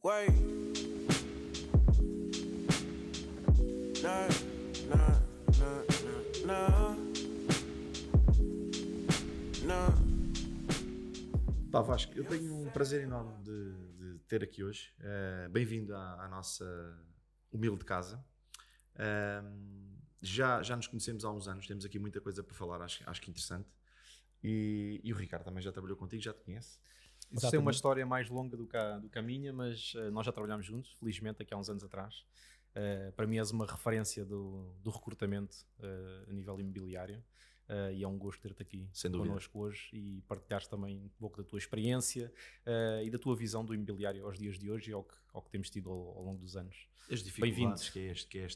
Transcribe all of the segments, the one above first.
Wait. Nah, nah, nah, nah, nah, nah. Pá, Vasco, eu tenho um prazer enorme de ter aqui hoje. Bem-vindo à nossa humilde casa. Já nos conhecemos há uns anos, temos aqui muita coisa para falar, acho que interessante. E o Ricardo também já trabalhou contigo, já te conhece. Posso ter uma história mais longa do que a minha, mas nós já trabalhámos juntos, felizmente, aqui há uns anos atrás. Para mim és uma referência do recrutamento a nível imobiliário e é um gosto ter-te aqui connosco hoje e partilhares também um pouco da tua experiência e da tua visão do imobiliário aos dias de hoje e ao que temos tido ao longo dos anos. As dificuldades que é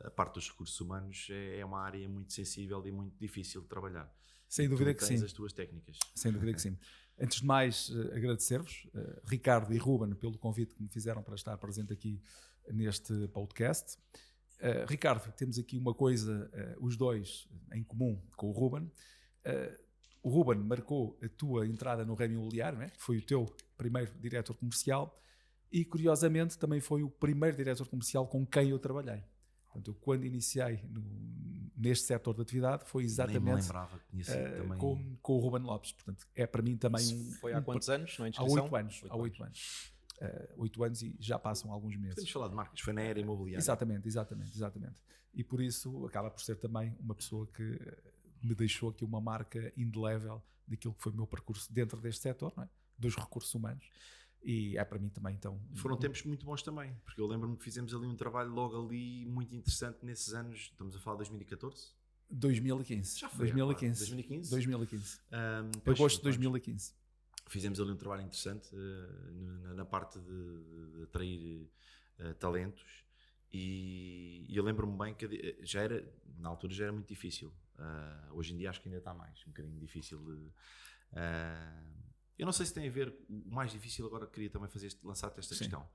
a parte dos recursos humanos é uma área muito sensível e muito difícil de trabalhar. Sem dúvida que sim. Tens as tuas técnicas. Sem dúvida que sim. Antes de mais, agradecer-vos, Ricardo e Ruben, pelo convite que me fizeram para estar presente aqui neste podcast. Ricardo, temos aqui uma coisa, os dois, em comum com o Ruben. O Ruben marcou a tua entrada no ramo imobiliário, né? Foi o teu primeiro diretor comercial e, curiosamente, também foi o primeiro diretor comercial com quem eu trabalhei. Portanto, eu, quando iniciei neste setor de atividade, foi exatamente com o Ruben Lopes. Portanto, é para mim também Foi há quantos anos? Há 8 anos. Há 8 anos. 8 anos e já passam alguns meses. Podemos falar de marcas, foi na era imobiliária. Exatamente. E por isso acaba por ser também uma pessoa que me deixou aqui uma marca indelével daquilo que foi o meu percurso dentro deste setor, não é? Dos recursos humanos. E é para mim também então... Foram tempos muito bons também, porque eu lembro-me que fizemos ali um trabalho logo ali muito interessante nesses anos, estamos a falar de 2014? 2015. Já foi, 2015? 2015. Agosto de 2015. Fizemos ali um trabalho interessante na parte de atrair talentos e eu lembro-me bem que na altura já era muito difícil. Hoje em dia acho que ainda está um bocadinho difícil de... Eu não sei se tem a ver, o mais difícil agora queria também lançar-te esta questão.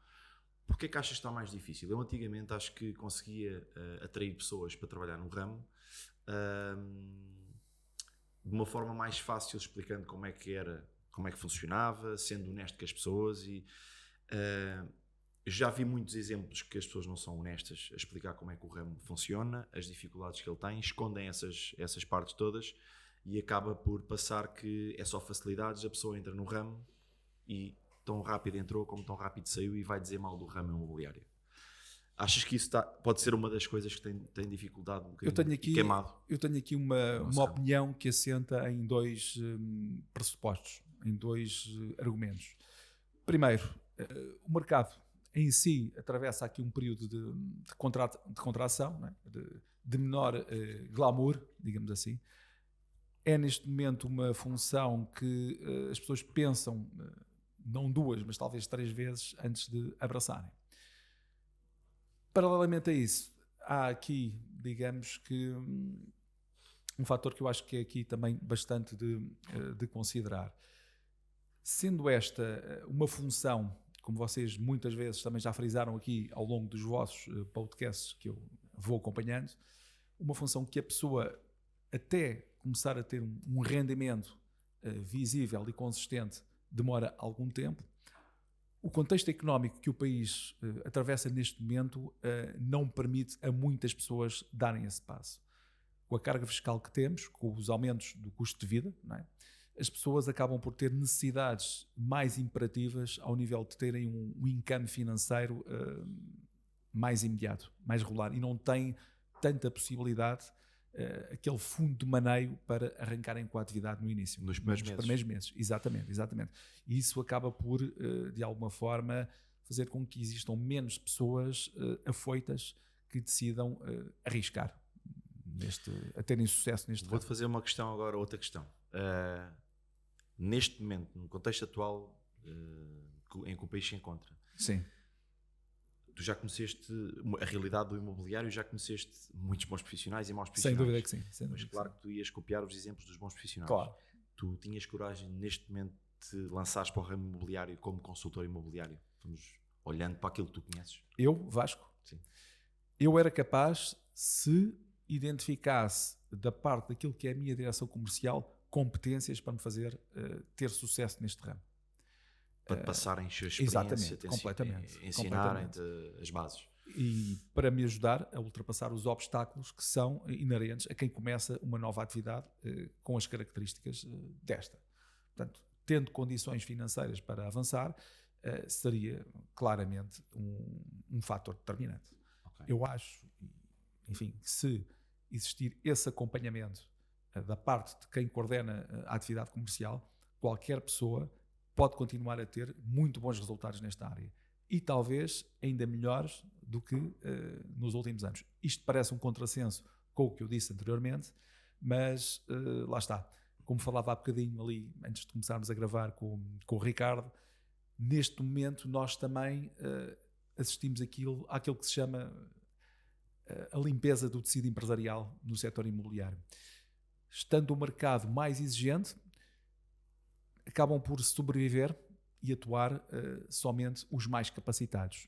Porquê que achas que está mais difícil? Eu antigamente acho que conseguia atrair pessoas para trabalhar no ramo de uma forma mais fácil, explicando como é que funcionava, sendo honesto com as pessoas e já vi muitos exemplos que as pessoas não são honestas a explicar como é que o ramo funciona, as dificuldades que ele tem, escondem essas partes todas. E acaba por passar que é só facilidades, a pessoa entra no ramo e tão rápido entrou como tão rápido saiu e vai dizer mal do ramo imobiliário. Achas que isso pode ser uma das coisas que tem dificuldade um bocadinho queimado? Eu tenho aqui uma opinião que assenta em dois pressupostos, em dois argumentos. Primeiro, o mercado em si atravessa aqui um período de contração, não é? de menor glamour, digamos assim. É neste momento uma função que as pessoas pensam, não 2, mas talvez 3 vezes antes de abraçarem. Paralelamente a isso, há aqui, digamos que, um fator que eu acho que é aqui também bastante de considerar. Sendo esta uma função, como vocês muitas vezes também já frisaram aqui ao longo dos vossos podcasts que eu vou acompanhando, uma função que a pessoa até começar a ter um rendimento visível e consistente demora algum tempo. O contexto económico que o país atravessa neste momento não permite a muitas pessoas darem esse passo. Com a carga fiscal que temos, com os aumentos do custo de vida, não é? As pessoas acabam por ter necessidades mais imperativas ao nível de terem um income financeiro mais imediato, mais regular, e não têm tanta possibilidade aquele fundo de maneio para arrancarem com a atividade no início. Nos primeiros meses. Exatamente. E isso acaba por, de alguma forma, fazer com que existam menos pessoas afoitas que decidam arriscar a terem sucesso neste Vou-te fazer uma questão agora, outra questão. Neste momento, no contexto atual em que o país se encontra, sim. Tu já conheceste a realidade do imobiliário, já conheceste muitos bons profissionais e maus profissionais. Sem dúvida que sim. Mas claro que tu ias copiar os exemplos dos bons profissionais. Claro. Tu tinhas coragem neste momento de lançares para o ramo imobiliário como consultor imobiliário? Vamos olhando para aquilo que tu conheces. Eu, Vasco? Sim. Eu era capaz, se identificasse da parte daquilo que é a minha direção comercial, competências para me fazer ter sucesso neste ramo. Para te passarem a sua experiência, Exatamente, completamente. ensinarem-te as bases. E para me ajudar a ultrapassar os obstáculos que são inerentes a quem começa uma nova atividade com as características desta. Portanto, tendo condições financeiras para avançar, seria claramente um fator determinante. Okay. Eu acho, enfim, que se existir esse acompanhamento da parte de quem coordena a atividade comercial, qualquer pessoa pode continuar a ter muito bons resultados nesta área. E talvez ainda melhores do que nos últimos anos. Isto parece um contrassenso com o que eu disse anteriormente, mas lá está. Como falava há bocadinho ali, antes de começarmos a gravar com o Ricardo, neste momento nós também assistimos àquilo que se chama a limpeza do tecido empresarial no setor imobiliário. Estando o mercado mais exigente, acabam por sobreviver e atuar somente os mais capacitados,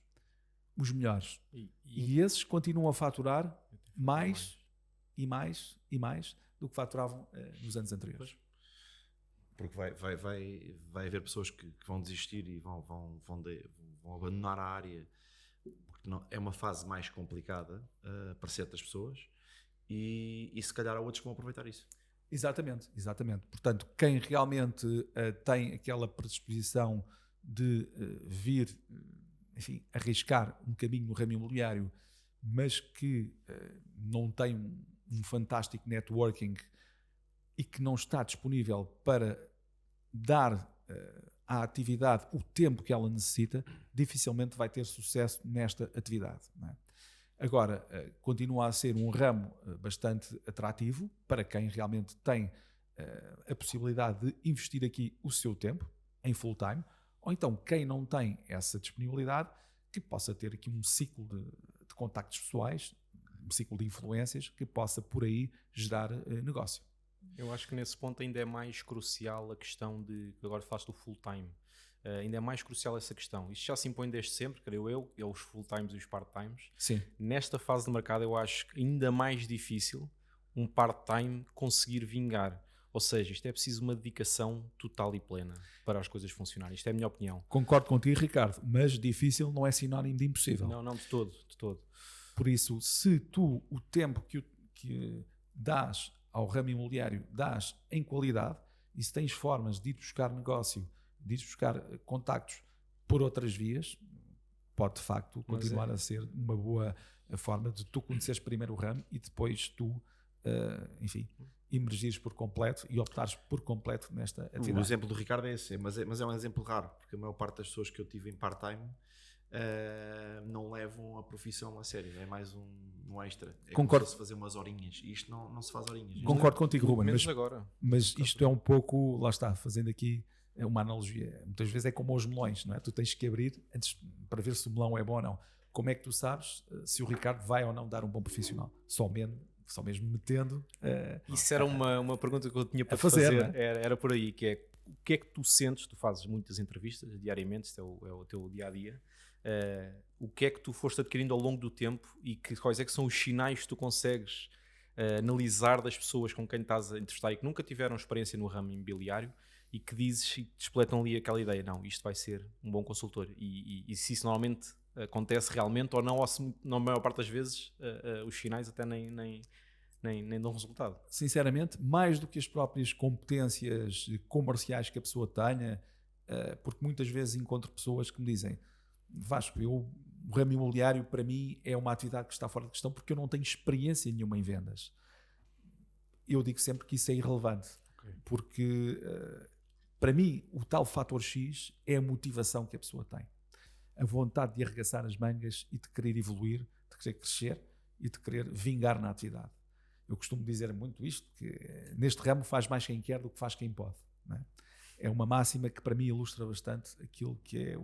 os melhores. E esses continuam a faturar mais e mais e mais do que faturavam nos anos anteriores. Porque vai haver pessoas que vão desistir e vão abandonar a área, porque é uma fase mais complicada para certas pessoas, e se calhar há outros que vão aproveitar isso. Exatamente. Portanto, quem realmente tem aquela predisposição de vir, enfim, arriscar um caminho no ramo imobiliário, mas que não tem um fantástico networking e que não está disponível para dar à atividade o tempo que ela necessita, dificilmente vai ter sucesso nesta atividade, não é? Agora, continua a ser um ramo bastante atrativo para quem realmente tem a possibilidade de investir aqui o seu tempo em full time, ou então quem não tem essa disponibilidade, que possa ter aqui um ciclo de contactos pessoais, um ciclo de influências que possa por aí gerar negócio. Eu acho que nesse ponto ainda é mais crucial a questão de, agora falaste do full time, ainda é mais crucial essa questão. Isto já se impõe desde sempre, creio eu, é os full times e os part times. Sim. Nesta fase de mercado eu acho que ainda mais difícil um part time conseguir vingar. Ou seja, isto é preciso uma dedicação total e plena para as coisas funcionarem. Isto é a minha opinião. Concordo contigo, Ricardo, mas difícil não é sinónimo de impossível. Não, de todo. Por isso, se tu o tempo que dás ao ramo imobiliário dás em qualidade, e se tens formas de ir buscar negócio, de ir buscar contactos por outras vias, pode de facto continuar a ser uma boa forma de tu conheceres primeiro o ramo e depois tu, enfim, emergires por completo e optares por completo nesta atividade. O exemplo do Ricardo é esse, mas é um exemplo raro, porque a maior parte das pessoas que eu tive em part-time não levam a profissão a sério, é mais um extra. É como se fosse fazer umas horinhas, e isto não se faz horinhas. Concordo contigo, Ruben, mas Tá isto é um pouco, lá está, fazendo aqui uma analogia, muitas vezes é como os melões, não é? Tu tens que abrir antes para ver se o melão é bom ou não. Como é que tu sabes se o Ricardo vai ou não dar um bom profissional? Só mesmo metendo. Isso era uma pergunta que eu tinha para fazer, fazer. Né? Era por aí, que é o que é que tu sentes? Tu fazes muitas entrevistas diariamente, isto é o teu dia-a-dia. O que é que tu foste adquirindo ao longo do tempo e quais é que são os sinais que tu consegues analisar das pessoas com quem estás a entrevistar e que nunca tiveram experiência no ramo imobiliário e que dizes e te despletam ali aquela ideia, não, isto vai ser um bom consultor, e se isso normalmente acontece realmente ou não, ou se na maior parte das vezes os sinais até nem dão resultado. Sinceramente, mais do que as próprias competências comerciais que a pessoa tenha, porque muitas vezes encontro pessoas que me dizem: Vasco, o ramo imobiliário para mim é uma atividade que está fora de questão porque eu não tenho experiência nenhuma em vendas. Eu digo sempre que isso é irrelevante, porque para mim o tal fator X é a motivação que a pessoa tem, a vontade de arregaçar as mangas e de querer evoluir, de querer crescer e de querer vingar na atividade. Eu costumo dizer muito isto, que neste ramo faz mais quem quer do que faz quem pode, não é? É uma máxima que para mim ilustra bastante aquilo que é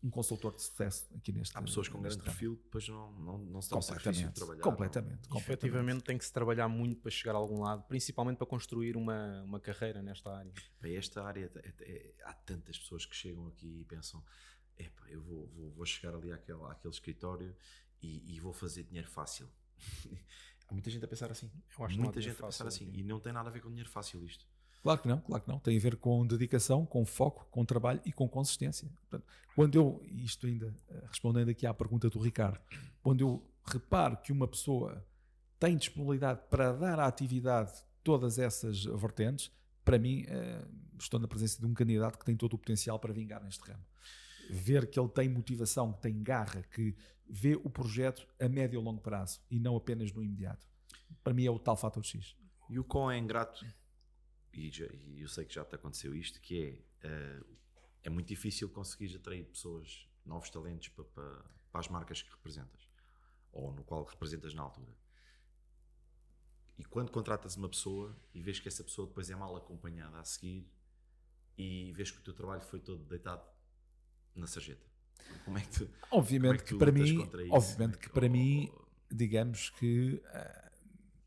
um consultor de sucesso aqui neste ramo. Há pessoas com grande perfil que depois não se dão sacrifício de trabalhar. Completamente. Efetivamente tem que se trabalhar muito para chegar a algum lado, principalmente para construir uma carreira nesta área. Para esta área há tantas pessoas que chegam aqui e pensam: eu vou chegar ali àquele escritório e vou fazer dinheiro fácil. Há muita gente a pensar assim. Eu acho muita que gente a pensar assim. E não tem nada a ver com dinheiro fácil isto. Claro que não, claro que não. Tem a ver com dedicação, com foco, com trabalho e com consistência. Portanto, quando eu, isto ainda respondendo aqui à pergunta do Ricardo, quando eu reparo que uma pessoa tem disponibilidade para dar à atividade todas essas vertentes, para mim, estou na presença de um candidato que tem todo o potencial para vingar neste ramo. Ver que ele tem motivação, que tem garra, que vê o projeto a médio e longo prazo e não apenas no imediato. Para mim é o tal fator X. E o quão é ingrato, e eu sei que já te aconteceu isto, que é muito difícil conseguir atrair pessoas, novos talentos para as marcas que representas, ou no qual representas na altura. E quando contratas uma pessoa e vês que essa pessoa depois é mal acompanhada a seguir e vês que o teu trabalho foi todo deitado na sarjeta. Como é que tu, obviamente que para mim, obviamente que para mim, digamos que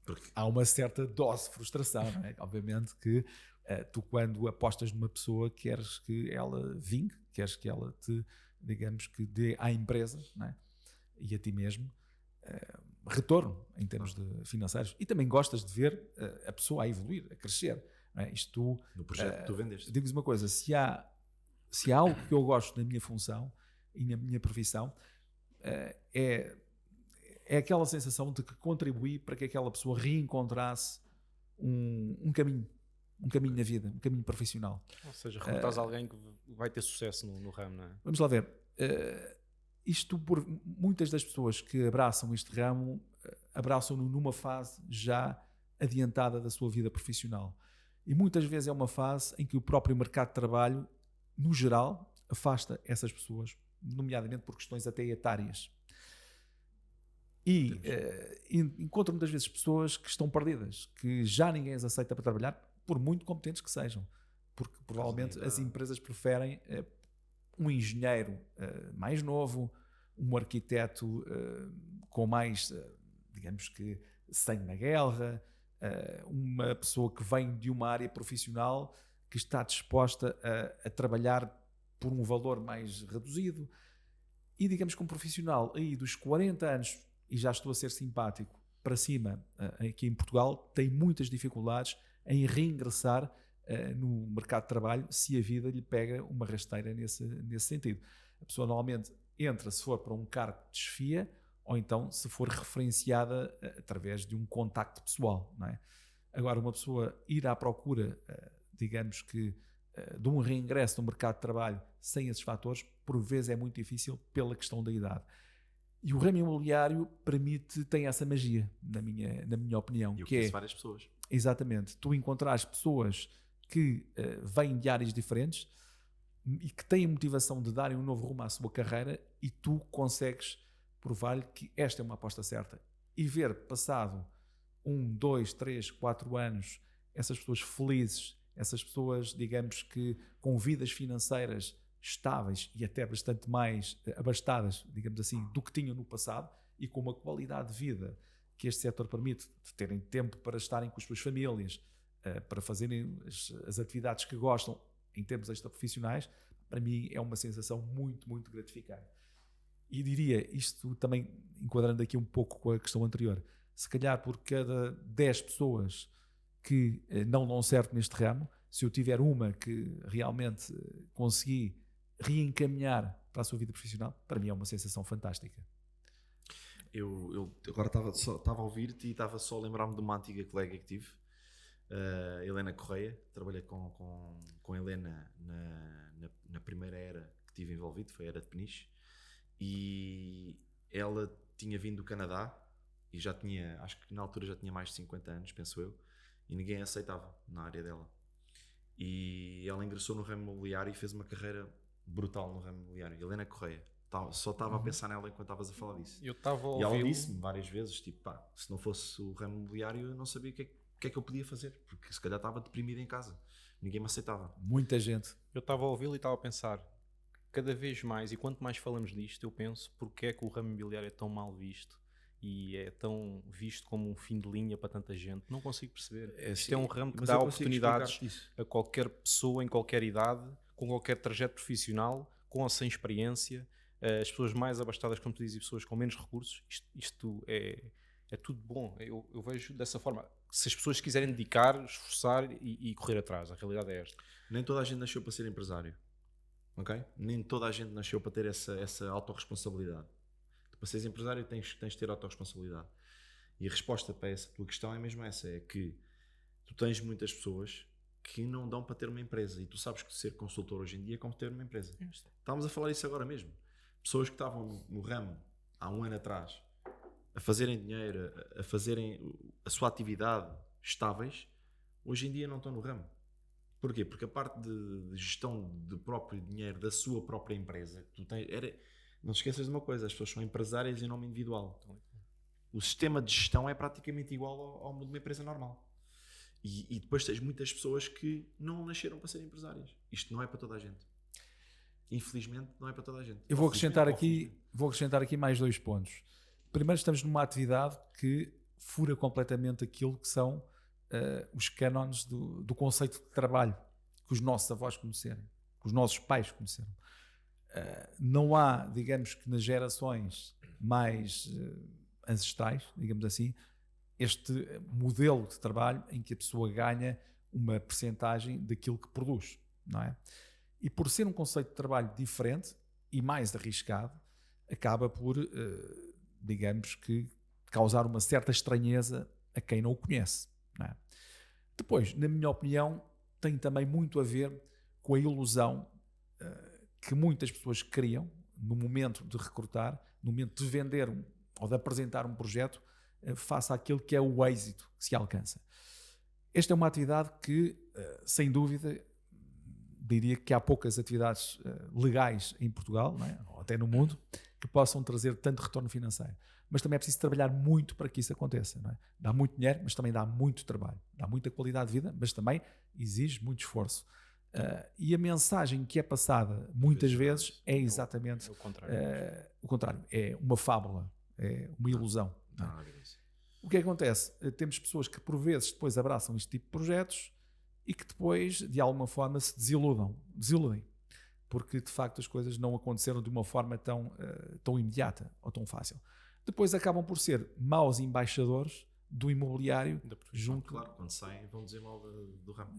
porque há uma certa dose de frustração, não é? Obviamente que tu quando apostas numa pessoa queres que ela vingue, queres que ela te, digamos que dê à empresa, não é? E a ti mesmo retorno em termos de financeiros, e também gostas de ver a pessoa a evoluir, a crescer, não é? Isto no projeto que tu vendeste. digo-vos uma coisa, se há algo que eu gosto na minha função e na minha profissão, é aquela sensação de que contribuí para que aquela pessoa reencontrasse um caminho na vida, um caminho profissional. Ou seja, recrutas alguém que vai ter sucesso no ramo, não é? Vamos lá ver. Isto por muitas das pessoas que abraçam este ramo, abraçam-no numa fase já adiantada da sua vida profissional. E muitas vezes é uma fase em que o próprio mercado de trabalho, no geral, afasta essas pessoas, nomeadamente por questões até etárias. E encontro muitas vezes pessoas que estão perdidas, que já ninguém as aceita para trabalhar, por muito competentes que sejam. Porque provavelmente as empresas preferem um engenheiro mais novo, um arquiteto com mais, digamos que, sangue na guerra, uma pessoa que vem de uma área profissional que está disposta a trabalhar por um valor mais reduzido. E digamos que um profissional aí dos 40 anos, e já estou a ser simpático, para cima, aqui em Portugal, tem muitas dificuldades em reingressar no mercado de trabalho se a vida lhe pega uma rasteira nesse sentido. A pessoa normalmente entra se for para um cargo de chefia ou então se for referenciada através de um contacto pessoal, não é? Agora, uma pessoa ir à procura, digamos que, de um reingresso no mercado de trabalho sem esses fatores, por vezes é muito difícil pela questão da idade. E o ramo imobiliário tem essa magia, na minha opinião. E eu que conheço várias pessoas. Exatamente. Tu encontrares pessoas que vêm de áreas diferentes e que têm motivação de darem um novo rumo à sua carreira, e tu consegues provar-lhe que esta é uma aposta certa. E ver, passado 1, 2, 3, 4 anos, essas pessoas felizes, essas pessoas, digamos que com vidas financeiras estáveis e até bastante mais abastadas, digamos assim, do que tinham no passado, e com uma qualidade de vida que este setor permite, de terem tempo para estarem com as suas famílias, para fazerem as atividades que gostam em termos extraprofissionais, para mim é uma sensação muito, muito gratificante. E diria, isto também enquadrando aqui um pouco com a questão anterior, se calhar por cada 10 pessoas que não dão certo neste ramo, se eu tiver uma que realmente consegui reencaminhar para a sua vida profissional, para mim é uma sensação fantástica. Eu agora estava a ouvir-te e estava só a lembrar-me de uma antiga colega que tive, Helena Correia. Trabalhei com Helena na primeira era que estive envolvido, foi a era de Peniche, e ela tinha vindo do Canadá e já tinha, acho que na altura já tinha mais de 50 anos, penso eu, e ninguém a aceitava na área dela. E ela ingressou no ramo imobiliário e fez uma carreira brutal no ramo imobiliário. Helena Correia. Só estava a pensar nela enquanto estavas a falar disso. Eu estava a E ela ouvi-lo. disse-me várias vezes, tipo, pá, se não fosse o ramo imobiliário eu não sabia o que é que eu podia fazer, porque se calhar estava deprimido em casa, ninguém me aceitava. Muita gente. Eu estava a ouvi-lo e estava a pensar, cada vez mais, e quanto mais falamos disto, eu penso, porque é que o ramo imobiliário é tão mal visto e é tão visto como um fim de linha para tanta gente? Não consigo perceber. Isto é um ramo que Mas dá eu consigo oportunidades explicar-te isso. a qualquer pessoa, em qualquer idade, com qualquer trajeto profissional, com ou sem experiência. As pessoas mais abastadas, como tu dizes, e pessoas com menos recursos, isto é tudo bom. Eu vejo dessa forma. se as pessoas se quiserem dedicar, esforçar e correr atrás. A realidade é esta. Nem toda a gente nasceu para ser empresário. Ok? Nem toda a gente nasceu para ter essa autorresponsabilidade. Para seres empresário tens de ter autorresponsabilidade. E a resposta para essa tua questão é mesmo essa, é que tu tens muitas pessoas que não dão para ter uma empresa, e tu sabes que ser consultor hoje em dia é como ter uma empresa. Estamos a falar isso agora mesmo. Pessoas que estavam no ramo há um ano atrás a fazerem dinheiro, a fazerem a sua atividade estáveis, hoje em dia não estão no ramo. Porquê? Porque a parte de gestão do próprio dinheiro da sua própria empresa, tu tens, não te esqueças de uma coisa, as pessoas são empresárias em nome individual. O sistema de gestão é praticamente igual ao de uma empresa normal. E depois tens muitas pessoas que não nasceram para ser empresárias. Isto não é para toda a gente. Infelizmente, não é para toda a gente. Eu vou acrescentar aqui mais 2 pontos. Primeiro, estamos numa atividade que fura completamente aquilo que são os cânones do conceito de trabalho que os nossos avós conheceram, que os nossos pais conheceram. Não há, digamos que nas gerações mais ancestrais, digamos assim, este modelo de trabalho em que a pessoa ganha uma percentagem daquilo que produz, não é? E por ser um conceito de trabalho diferente e mais arriscado, acaba por, digamos que, causar uma certa estranheza a quem não o conhece, não é? Depois, na minha opinião, tem também muito a ver com a ilusão que muitas pessoas criam no momento de recrutar, no momento de vender ou de apresentar um projeto, face àquilo que é o êxito que se alcança. Esta é uma atividade que, sem dúvida, diria que há poucas atividades legais em Portugal, não é? Ou até no mundo, que possam trazer tanto retorno financeiro. Mas também é preciso trabalhar muito para que isso aconteça, não é? Dá muito dinheiro, mas também dá muito trabalho. Dá muita qualidade de vida, mas também exige muito esforço. E a mensagem que é passada muitas vezes é exatamente o contrário. É uma fábula, é uma ilusão. Não é? O que acontece? Temos pessoas que por vezes depois abraçam este tipo de projetos e que depois de alguma forma se desiludem, porque de facto as coisas não aconteceram de uma forma tão imediata ou tão fácil. Depois acabam por ser maus embaixadores do imobiliário junto, claro, quando saem vão dizer mal do ramo.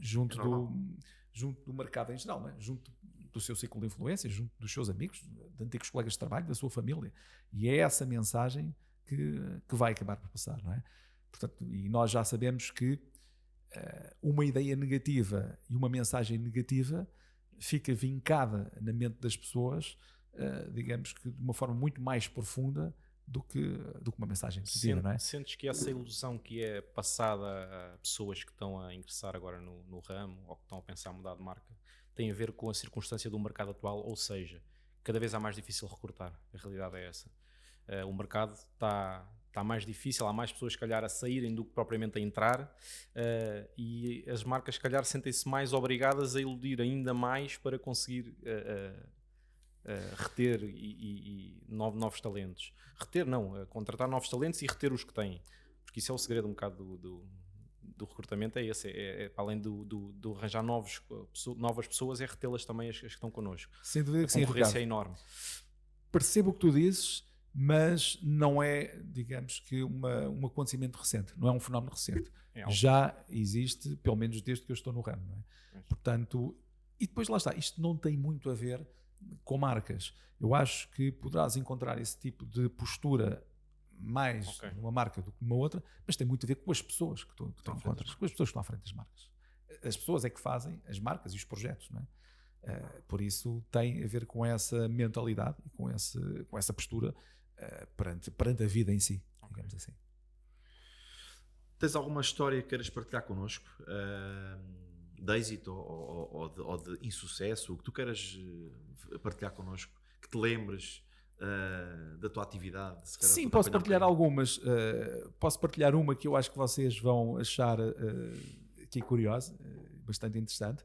Junto do mercado em geral, não é? Junto do seu ciclo de influência, junto dos seus amigos, de antigos colegas de trabalho, da sua família. E é essa mensagem que vai acabar por passar, não é? Portanto, e nós já sabemos que uma ideia negativa e uma mensagem negativa fica vincada na mente das pessoas, digamos que de uma forma muito mais profunda do que uma mensagem positiva, não é? Sentes que essa ilusão que é passada a pessoas que estão a ingressar agora no ramo ou que estão a pensar mudar de marca tem a ver com a circunstância do mercado atual, ou seja, cada vez é mais difícil recrutar, a realidade é essa. O mercado está mais difícil, há mais pessoas se calhar a saírem do que propriamente a entrar, e as marcas se calhar sentem-se mais obrigadas a iludir ainda mais para conseguir reter novos talentos. Reter não, contratar novos talentos e reter os que têm, porque isso é o segredo um bocado do recrutamento, é esse, além do arranjar novas pessoas, é retê-las também as que estão connosco. Sem dúvida que sim, a concorrência Ricardo. é enorme. Percebo o que tu dizes, mas não é, digamos que, um acontecimento recente, não é um fenómeno recente. Já existe, pelo menos desde que eu estou no ramo, não é? Portanto, e depois lá está, isto não tem muito a ver com marcas. Eu acho que poderás encontrar esse tipo de postura mais numa marca do que numa outra, mas tem muito a ver com as pessoas que tu encontras, com as pessoas que estão à frente das marcas. As pessoas é que fazem as marcas e os projetos, não é? Por isso tem a ver com essa mentalidade e com essa postura perante a vida em si, digamos assim. Tens alguma história que queiras partilhar connosco, de êxito ou de insucesso, o que tu queiras partilhar connosco, que te lembres da tua atividade? Sim, posso partilhar algumas. Posso partilhar uma que eu acho que vocês vão achar aqui curiosa, bastante interessante,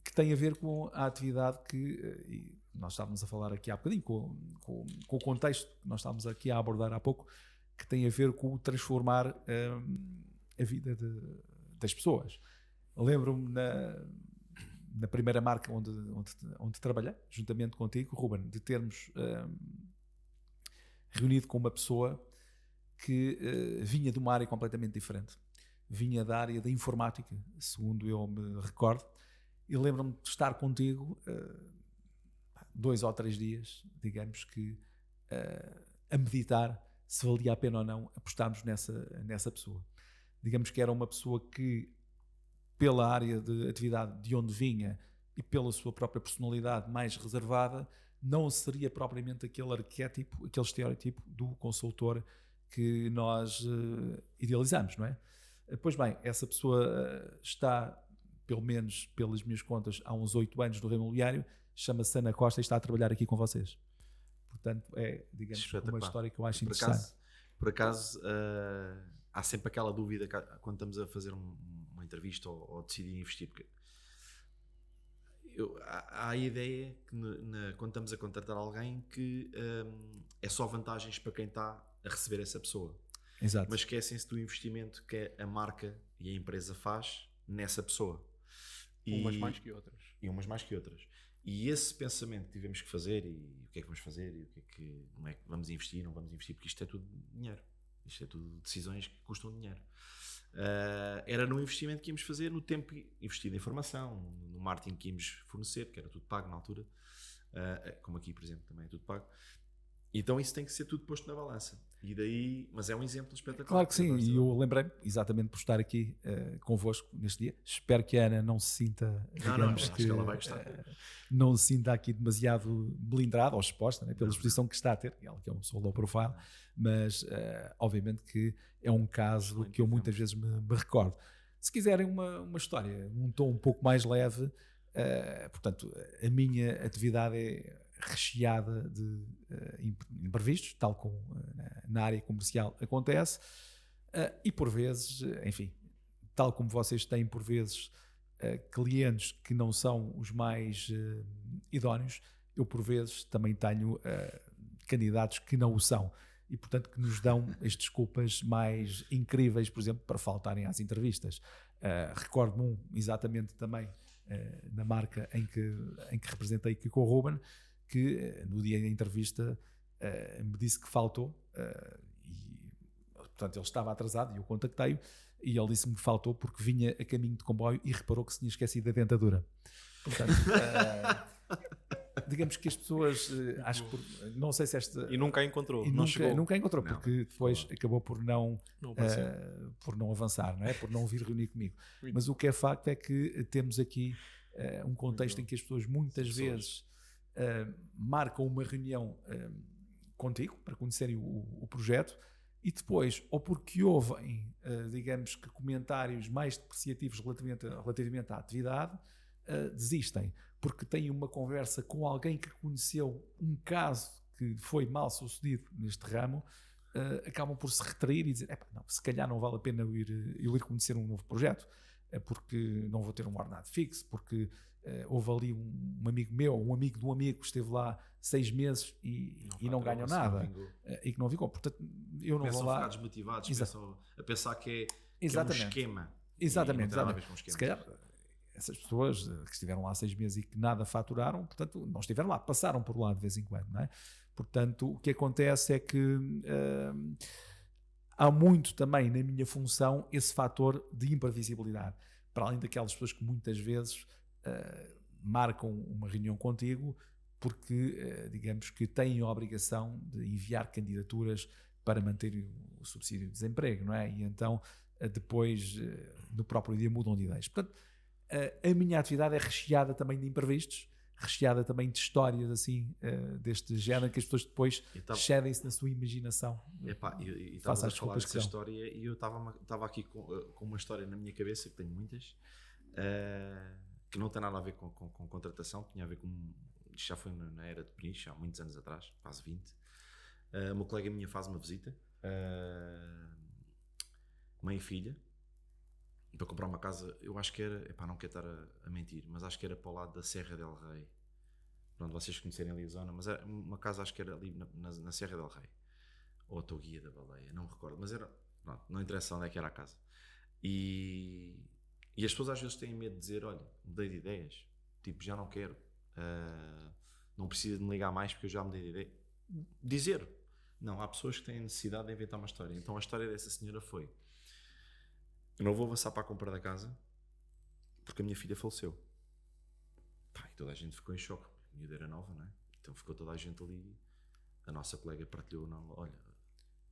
que tem a ver com a atividade que nós estávamos a falar aqui há bocadinho, com o contexto que nós estávamos aqui a abordar há pouco, que tem a ver com transformar a vida das pessoas. Lembro-me na primeira marca onde trabalhei, juntamente contigo, Ruben, de termos reunido com uma pessoa que vinha de uma área completamente diferente. vinha da área da informática, segundo eu me recordo, e lembro-me de estar contigo 2 ou 3 dias, digamos que, a meditar se valia a pena ou não apostarmos nessa pessoa. Digamos que era uma pessoa que, pela área de atividade de onde vinha e pela sua própria personalidade mais reservada, não seria propriamente aquele arquétipo, aquele estereótipo do consultor que nós idealizamos, não é? Pois bem, essa pessoa está, pelo menos pelas minhas contas, há uns 8 anos no ramo imobiliário, chama-se Ana Costa e está a trabalhar aqui com vocês. Portanto, é, digamos, uma história que eu acho interessante. Por acaso, há sempre aquela dúvida quando estamos a fazer uma entrevista ou decidir investir, porque há a ideia que quando estamos a contratar alguém que é só vantagens para quem está a receber essa pessoa. Exato. Mas esquecem-se do investimento que a marca e a empresa faz nessa pessoa. Umas mais que outras. E umas mais que outras. E esse pensamento que tivemos que fazer, e o que é que vamos fazer, e como é que vamos investir, não vamos investir, porque isto é tudo dinheiro. Isto é tudo decisões que custam dinheiro. Era no investimento que íamos fazer, no tempo investido em formação, no marketing que íamos fornecer, que era tudo pago na altura, como aqui, por exemplo, também é tudo pago. Então isso tem que ser tudo posto na balança. E daí, mas é um exemplo espetacular. Claro que sim, e eu lembrei-me exatamente por estar aqui convosco neste dia. Espero que a Ana não se sinta, acho que ela vai gostar. Não se sinta aqui demasiado blindrada ou exposta, né, pela exposição que está a ter, ela que é uma pessoa low profile, mas obviamente que é um caso que eu muitas vezes me recordo. Se quiserem uma história, um tom um pouco mais leve, portanto, a minha atividade é recheada de imprevistos, tal como na área comercial acontece, e por vezes, enfim, tal como vocês têm por vezes clientes que não são os mais idóneos, eu por vezes também tenho candidatos que não o são e portanto que nos dão as desculpas mais incríveis, por exemplo, para faltarem às entrevistas. Recordo-me exatamente também na marca em que representei aqui com o Ruben, que no dia da entrevista me disse que faltou e portanto ele estava atrasado e eu contactei-o e ele disse-me que faltou porque vinha a caminho de comboio e reparou que se tinha esquecido a dentadura. Portanto, digamos que as pessoas acho que não sei se esta e nunca a encontrou, e nunca a encontrou, porque depois acabou por não avançar, não é? Por não vir reunir comigo. Mas o que é facto é que temos aqui um contexto em que as pessoas muitas vezes marcam uma reunião contigo para conhecerem o projeto e depois, ou porque ouvem, digamos que comentários mais depreciativos relativamente à atividade, desistem, porque têm uma conversa com alguém que conheceu um caso que foi mal sucedido neste ramo, acabam por se retrair e dizer, não, se calhar não vale a pena eu ir conhecer um novo projeto, porque não vou ter um ordenado fixo, porque houve ali um amigo meu, um amigo de um amigo que esteve lá 6 meses e não ganhou nada e que não vingou. Portanto, eu não vou lá. Ficar desmotivados, pensam a pensar que é um esquema. Exatamente. Se calhar essas pessoas que estiveram lá 6 meses e que nada faturaram, portanto, não estiveram lá, passaram por lá de vez em quando, não é? Portanto, o que acontece é que há muito também na minha função esse fator de imprevisibilidade, para além daquelas pessoas que muitas vezes marcam uma reunião contigo porque, digamos que têm a obrigação de enviar candidaturas para manter o subsídio de desemprego, não é? E então depois, no próprio dia, mudam de ideias. Portanto, a minha atividade é recheada também de imprevistos, recheada também de histórias assim, deste género, que as pessoas depois cedem-se na sua imaginação. E estavas a falar dessa história e eu estava aqui com uma história na minha cabeça, que tenho muitas, que não tem nada a ver com contratação, tinha a ver com, isto já foi na era de Peniche, há muitos anos atrás, quase 20. Uma colega minha faz uma visita, mãe e filha, para comprar uma casa. Eu acho que era, não quero estar a mentir, mas acho que era para o lado da Serra del Rei, pronto, vocês conhecerem ali a zona, mas era uma casa, acho que era ali na Serra del Rei, ou a Toguia da Baleia, não me recordo, mas era, não interessa onde é que era a casa. E as pessoas às vezes têm medo de dizer, olha, mudei de ideias, tipo, já não quero, não precisa de me ligar mais porque eu já mudei de ideia. Dizer, não, há pessoas que têm necessidade de inventar uma história. Então a história dessa senhora foi, eu não vou avançar para a compra da casa porque a minha filha faleceu. Pá, e toda a gente ficou em choque. A miúda era nova, não é? Então ficou toda a gente ali. A nossa colega partilhou, não, olha,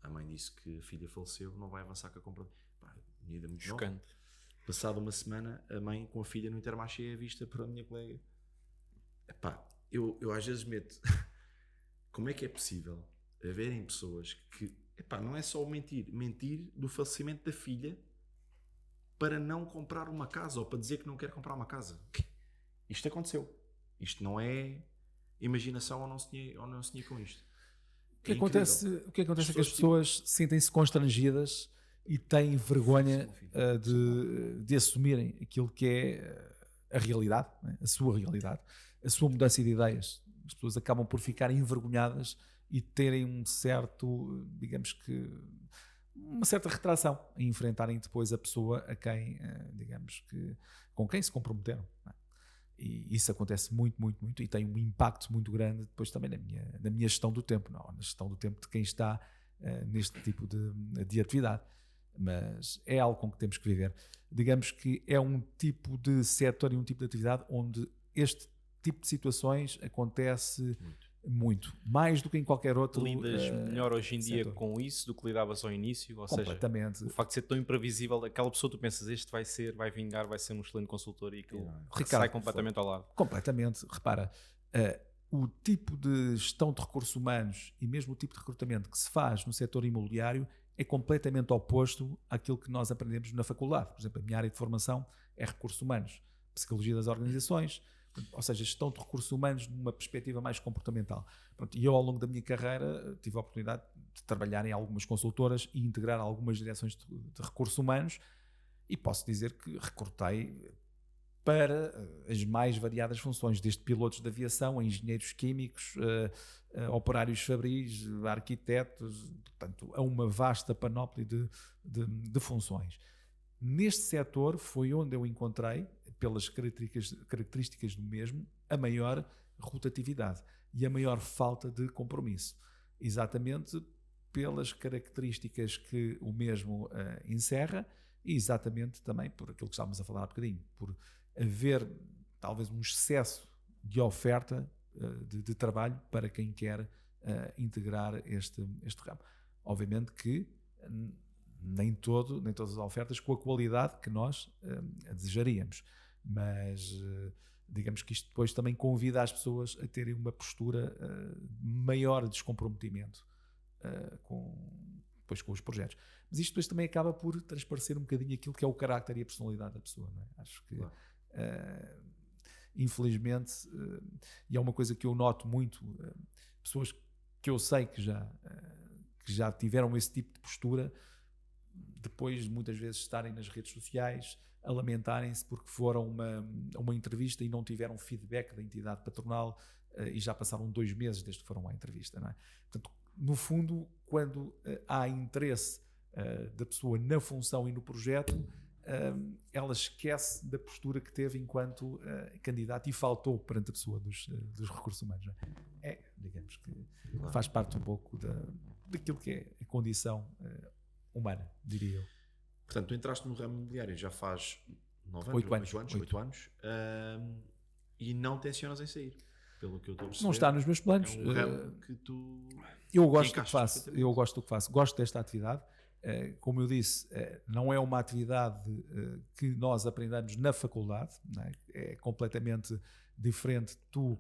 a mãe disse que a filha faleceu, não vai avançar com a compra. Pá, a miúda muito nova. Chocante. Passada uma semana, a mãe com a filha no Intermarché é vista por a minha colega. Epá, eu às vezes meto... Como é que é possível haverem pessoas que... Epá, não é só mentir do falecimento da filha para não comprar uma casa ou para dizer que não quer comprar uma casa. Isto aconteceu. Isto não é imaginação ou não sonhei com isto. O que acontece é que as pessoas sentem-se constrangidas e têm vergonha de assumirem aquilo que é a realidade, né? A sua realidade, a sua mudança de ideias. As pessoas acabam por ficar envergonhadas e terem um certo, digamos que, uma certa retração em enfrentarem depois a pessoa a quem, digamos que, com quem se comprometeram, né? E isso acontece muito, muito, muito e tem um impacto muito grande depois também na minha gestão do tempo, não? Na gestão do tempo de quem está neste tipo de atividade. Mas é algo com que temos que viver. Digamos que é um tipo de setor e um tipo de atividade onde este tipo de situações acontece muito, mais do que em qualquer outro. Lidas melhor hoje em dia setor. Com isso do que lidavas ao início? Ou seja, Completamente. o facto de ser tão imprevisível, aquela pessoa tu pensas, este vai vingar, vai ser um excelente consultor e aquilo sai completamente ao lado. Completamente. Repara, o tipo de gestão de recursos humanos e mesmo o tipo de recrutamento que se faz no setor imobiliário é completamente oposto àquilo que nós aprendemos na faculdade. Por exemplo, a minha área de formação é recursos humanos, psicologia das organizações, ou seja, gestão de recursos humanos numa perspectiva mais comportamental. E eu, ao longo da minha carreira, tive a oportunidade de trabalhar em algumas consultoras e integrar algumas direções de recursos humanos e posso dizer que recrutei para as mais variadas funções, desde pilotos de aviação, a engenheiros químicos, operários fabris, arquitetos, portanto, a uma vasta panóplia de funções. Neste setor foi onde eu encontrei, pelas características do mesmo, a maior rotatividade e a maior falta de compromisso. Exatamente pelas características que o mesmo encerra e exatamente também por aquilo que estávamos a falar há bocadinho, por haver talvez um excesso de oferta de trabalho para quem quer integrar este ramo. Obviamente que nem todas as ofertas com a qualidade que nós desejaríamos, mas digamos que isto depois também convida as pessoas a terem uma postura maior de descomprometimento com os projetos. Mas isto depois também acaba por transparecer um bocadinho aquilo que é o carácter e a personalidade da pessoa, não é? Acho que infelizmente, e é uma coisa que eu noto muito, pessoas que eu sei que já tiveram esse tipo de postura, depois de muitas vezes estarem nas redes sociais a lamentarem-se porque foram a uma entrevista e não tiveram feedback da entidade patronal e já passaram 2 meses desde que foram à entrevista, não é? Portanto, no fundo, quando há interesse da pessoa na função e no projeto, ela esquece da postura que teve enquanto candidato e faltou perante a pessoa dos recursos humanos. Não é? Digamos que faz parte um pouco daquilo que é a condição humana, diria eu. Portanto, tu entraste no ramo imobiliário já faz 8 anos. E não tencionas em sair, pelo que eu estou a perceber. Não está nos meus planos. É um ramo que tu... Eu gosto do que faço. Gosto desta atividade. Como eu disse, não é uma atividade que nós aprendamos na faculdade, não é? É completamente diferente tu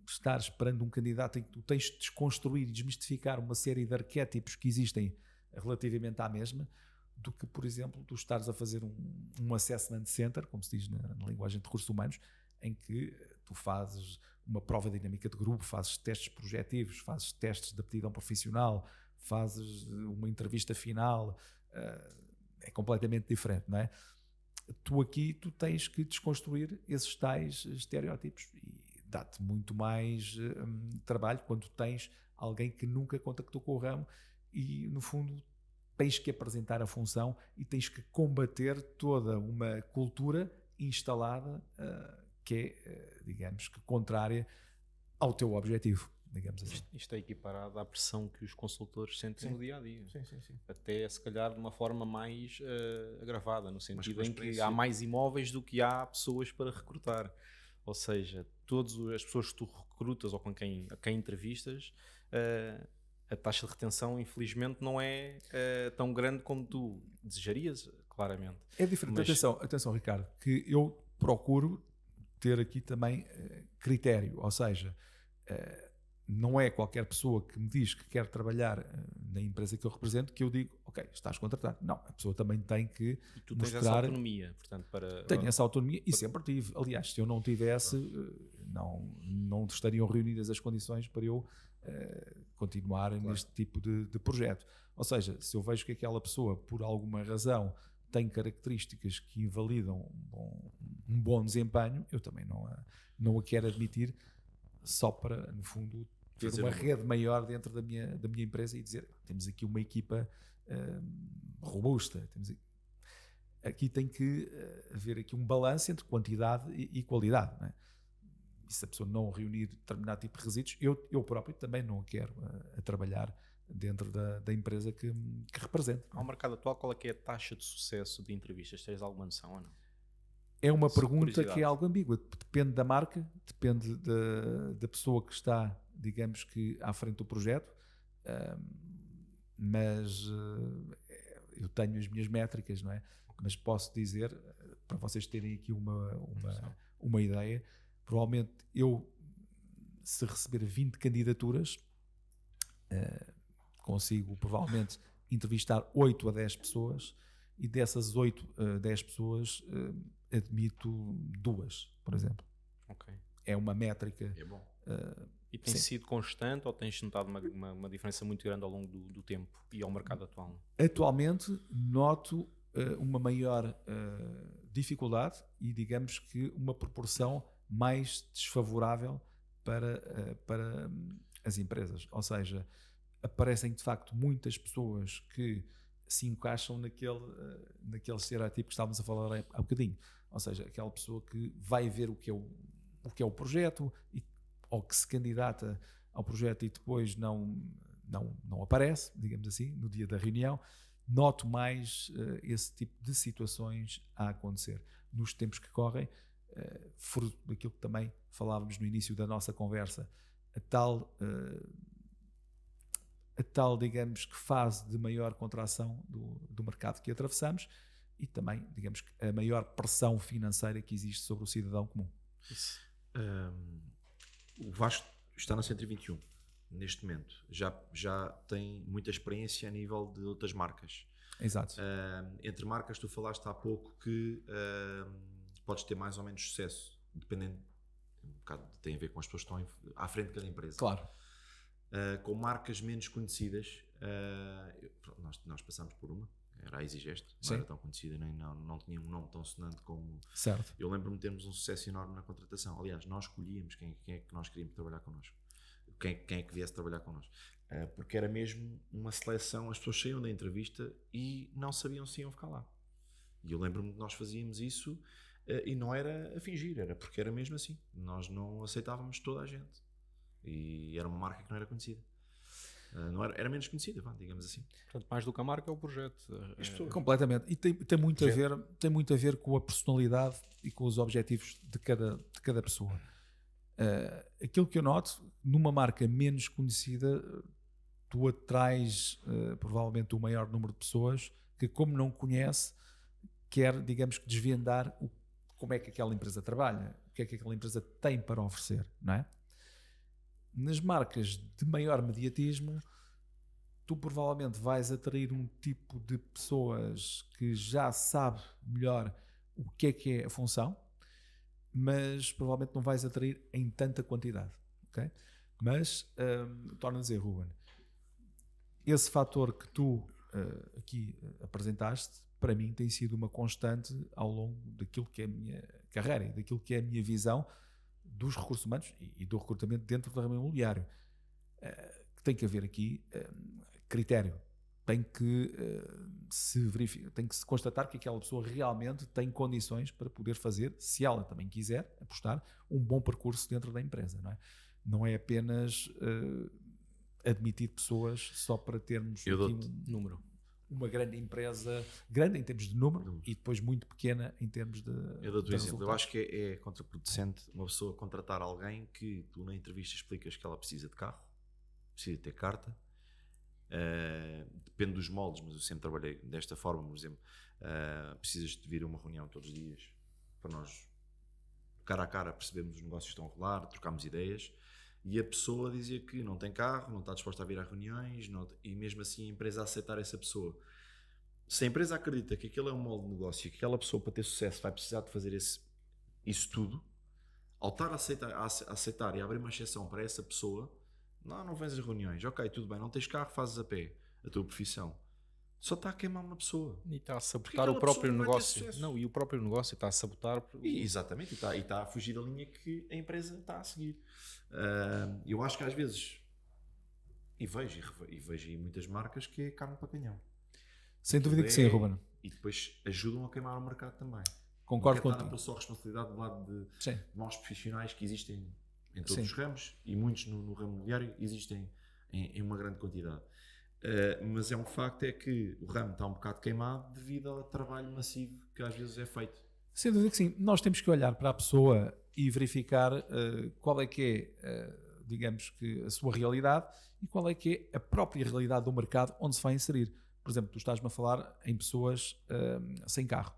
estares perante um candidato em que tu tens de desconstruir e desmistificar uma série de arquétipos que existem relativamente à mesma, do que, por exemplo, tu estares a fazer um assessment center, como se diz na linguagem de recursos humanos, em que tu fazes uma prova dinâmica de grupo, fazes testes projetivos, fazes testes de aptidão profissional, fazes uma entrevista final, é completamente diferente, não é? Tu tens que desconstruir esses tais estereótipos e dá-te muito mais trabalho quando tens alguém que nunca contactou com o ramo e, no fundo, tens que apresentar a função e tens que combater toda uma cultura instalada que é, digamos que, contrária ao teu objetivo. digamos assim. Isto é equiparado à pressão que os consultores sentem no dia a dia. Sim. Até se calhar de uma forma mais agravada, no sentido em que experiência. há mais imóveis do que há pessoas para recrutar. Ou seja, todas as pessoas que tu recrutas ou com a quem entrevistas, a taxa de retenção, infelizmente, não é tão grande como tu desejarias, claramente. É diferente. Mas- Atenção, Ricardo, que eu procuro ter aqui também critério, ou seja, não é qualquer pessoa que me diz que quer trabalhar na empresa que eu represento que eu digo, ok, estás contratado. Não, a pessoa também tem que E tu tens essa mostrar... autonomia, portanto, para... Tenho essa autonomia e sempre tive. Aliás, se eu não tivesse, não estariam reunidas as condições para eu continuar neste tipo de projeto. Ou seja, se eu vejo que aquela pessoa, por alguma razão, tem características que invalidam um bom desempenho, eu também não a quero admitir só para, no fundo, ter Fazer uma um- rede maior dentro da minha empresa e dizer, temos aqui uma equipa robusta, aqui tem que haver aqui um balanço entre quantidade e qualidade, não é? E se a pessoa não reunir determinado tipo de requisitos, eu próprio também não o quero a trabalhar dentro da empresa que represento. Ao mercado atual, qual é que é a taxa de sucesso de entrevistas? Tens alguma noção ou não? É uma Só pergunta curiosidade. que é algo ambígua. Depende da marca, depende da pessoa que está, digamos que, à frente do projeto, mas eu tenho as minhas métricas, não é? Mas posso dizer, para vocês terem aqui uma ideia, provavelmente eu, se receber 20 candidaturas, consigo provavelmente entrevistar 8 a 10 pessoas e dessas 8 a 10 pessoas admito 2, por exemplo. Ok. É uma métrica. É bom. E tem Sim. sido constante ou tens notado uma diferença muito grande ao longo do tempo e ao mercado atual? Atualmente noto uma maior dificuldade e digamos que uma proporção mais desfavorável para as empresas. Ou seja, aparecem de facto muitas pessoas que se encaixam naquele estereótipo que estávamos a falar há bocadinho. Ou seja, aquela pessoa que vai ver o que é o projeto ou que se candidata ao projeto e depois não aparece, digamos assim, no dia da reunião. Noto mais esse tipo de situações a acontecer. Nos tempos que correm, fruto daquilo que também falávamos no início da nossa conversa, a tal, digamos que fase de maior contração do mercado que atravessamos e também, digamos que a maior pressão financeira que existe sobre o cidadão comum. O Vasco está na 121 neste momento. Já tem muita experiência a nível de outras marcas. Exato. Entre marcas, tu falaste há pouco que podes ter mais ou menos sucesso, dependendo, um bocado tem a ver com as pessoas que estão à frente de cada empresa. Claro. Com marcas menos conhecidas, nós passámos por uma, era a EasyGest, não Sim. era tão conhecida, nem não tinha um nome tão sonante como... Certo. Eu lembro-me de termos um sucesso enorme na contratação. Aliás, nós escolhíamos quem é que nós queríamos trabalhar connosco. Quem é que viesse trabalhar connosco. Porque era mesmo uma seleção, as pessoas saíam da entrevista e não sabiam se iam ficar lá. E eu lembro-me de nós fazíamos isso e não era a fingir, era porque era mesmo assim. Nós não aceitávamos toda a gente. E era uma marca que não era conhecida. Era menos conhecida, digamos assim. Portanto, mais do que a marca é o projeto. Completamente. E tem muito a ver com a personalidade e com os objetivos de cada pessoa. Aquilo que eu noto, numa marca menos conhecida, tu atrais provavelmente o maior número de pessoas que, como não conhece, quer, digamos que, desvendar como é que aquela empresa trabalha, o que é que aquela empresa tem para oferecer, não é? Nas marcas de maior mediatismo, tu provavelmente vais atrair um tipo de pessoas que já sabe melhor o que é a função, mas provavelmente não vais atrair em tanta quantidade. Okay? Mas, torno a dizer, Ruben, esse fator que tu aqui apresentaste, para mim tem sido uma constante ao longo daquilo que é a minha carreira e daquilo que é a minha visão dos recursos humanos e do recrutamento dentro do ramo imobiliário. Tem que haver aqui critério. Tem que se constatar que aquela pessoa realmente tem condições para poder fazer, se ela também quiser apostar, um bom percurso dentro da empresa. Não é? não é apenas admitir pessoas só para termos Eu aqui dou-te Número. uma grande empresa, grande em termos de número e depois muito pequena em termos de Eu dou-te um de exemplo. Eu resultados. acho que é contraproducente uma pessoa contratar alguém que tu na entrevista explicas que ela precisa de carro, precisa ter carta, depende dos moldes, mas eu sempre trabalhei desta forma, por exemplo, precisas de vir a uma reunião todos os dias para nós, cara a cara, percebermos os negócios que estão a rolar, trocarmos ideias, e a pessoa dizia que não tem carro, não está disposta a vir a reuniões, e mesmo assim a empresa a aceitar essa pessoa. Se a empresa acredita que aquele é um molde de negócio e que aquela pessoa para ter sucesso vai precisar de fazer isso tudo, ao estar a aceitar e abrir uma exceção para essa pessoa, não vens às reuniões, ok, tudo bem, não tens carro, fazes a pé a tua profissão, só está a queimar uma pessoa. E está a sabotar aquela o próprio pessoa não vai ter negócio. sucesso. Não, e o próprio negócio está a sabotar. Exatamente, e está a fugir da linha que a empresa está a seguir. Eu acho que às vezes, e vejo em muitas marcas, que é carne para canhão. Sem dúvida que sim, Ruben. E depois ajudam a queimar o mercado também. Concordo Não quero estar a contigo. pôr só a responsabilidade do lado de Sim. maus profissionais que existem em todos Sim. os ramos, e muitos no ramo imobiliário existem em uma grande quantidade. Mas é um facto é que o ramo está um bocado queimado devido ao trabalho massivo que às vezes é feito. Sem dúvida que sim. Nós temos que olhar para a pessoa e verificar qual é que é, digamos que, a sua realidade e qual é que é a própria realidade do mercado onde se vai inserir. Por exemplo, tu estás-me a falar em pessoas sem carro.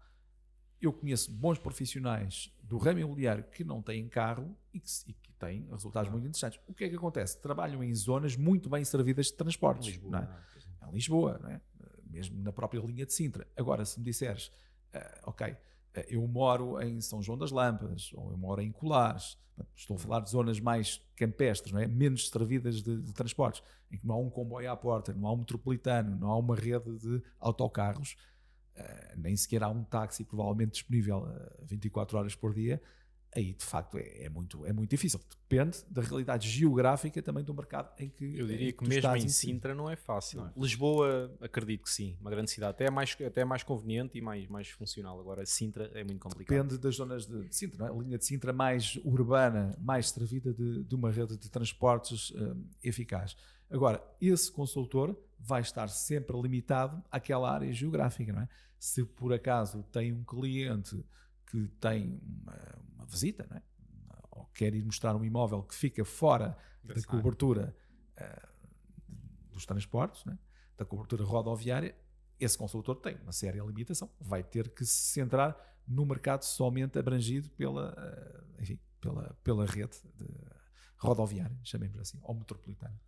Eu conheço bons profissionais do ramo imobiliário que não têm carro e que têm resultados muito interessantes. O que é que acontece? Trabalham em zonas muito bem servidas de transportes. Lisboa, não é? Em Lisboa, não é? Mesmo na própria linha de Sintra. Agora, se me disseres, ok, eu moro em São João das Lâmpadas ou eu moro em Colares, estou a falar de zonas mais campestres, não é? Menos servidas de transportes, em que não há um comboio à porta, não há um metropolitano, não há uma rede de autocarros, nem sequer há um táxi provavelmente disponível 24 horas por dia. Aí de facto é muito difícil. Depende da realidade geográfica também do mercado em que Eu diria que tu mesmo estás em inserido. Sintra não é fácil. Não é. Lisboa, acredito que sim, uma grande cidade. Até é mais conveniente e mais funcional. Agora, Sintra é muito complicado. Depende das zonas de Sintra, não é? A linha de Sintra mais urbana, mais servida de uma rede de transportes eficaz. Agora, esse consultor vai estar sempre limitado àquela área geográfica, não é? Se por acaso tem um cliente que tem uma visita, não é? Ou quer ir mostrar um imóvel que fica fora da cobertura dos transportes, não é? Da cobertura rodoviária, esse consultor tem uma séria limitação, vai ter que se centrar no mercado somente abrangido pela rede rodoviária, chamemos assim, ou metropolitana.